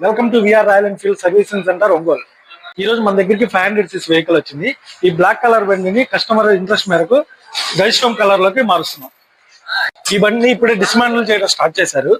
Welcome to VR Royal Enfield servicing centre Ongole. ఈ రోజు మన దగ్గరికి 500cc వెహికల్ వచ్చింది. ఈ బ్లాక్ కలర్ బండిని కస్టమర్ ఇంట్రెస్ట్ మేరకు డైస్టోమ్ కలర్ లోకి మారుస్తున్నాం. ఈ బండిని ఇప్పుడే డిస్మాండిల్ చేయడం స్టార్ట్ చేశారు.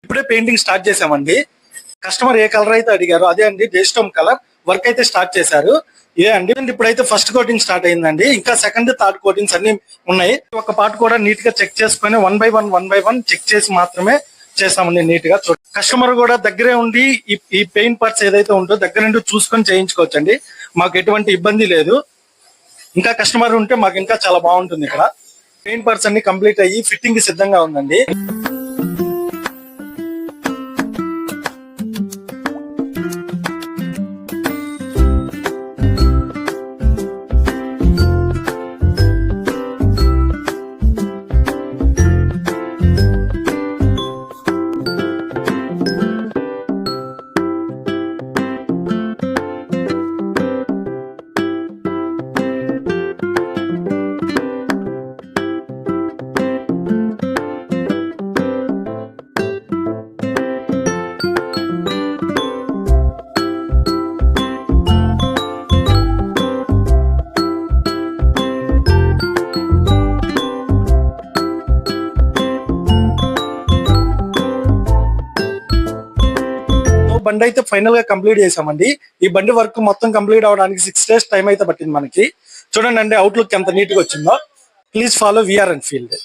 ఇప్పుడే పెయింటింగ్ స్టార్ట్ చేసామండి. కస్టమర్ ఏ కలర్ అయితే అడిగారో అదే అండి, డైస్టోమ్ కలర్. వర్క్ అయితే స్టార్ట్ చేశారు. ఇదే అండి. ఇప్పుడైతే ఫస్ట్ కోటింగ్ స్టార్ట్ అయిందండి. ఇంకా సెకండ్, థర్డ్ కోటింగ్స్ అన్ని ఉన్నాయి. ఒక పార్ట్ కూడా నీట్ గా చెక్ చేసుకుని వన్ బై వన్ చెక్ చేసి మాత్రమే చేసామండి. నీట్ గా కస్టమర్ కూడా దగ్గరే ఉండి ఈ పెయింట్ పార్ట్స్ ఏదైతే ఉందో దగ్గర నుండి చూసుకొని చేయించుకోవచ్చండి. మాకు ఎటువంటి ఇబ్బంది లేదు. ఇంకా కస్టమర్ ఉంటే మాకు ఇంకా చాలా బాగుంటుంది. ఇక్కడ పెయింట్ పార్ట్స్ అన్ని కంప్లీట్ అయ్యి ఫిట్టింగ్ కి సిద్ధంగా ఉందండి. బండి అయితే ఫైనల్ గా కంప్లీట్ చేసామండి. ఈ బండి వర్క్ మొత్తం కంప్లీట్ అవడానికి 6 days టైం అయితే పట్టింది మనకి. చూడండి అండి అవుట్లుక్ ఎంత నీట్ గా వచ్చిందో. Please follow VR Enfield.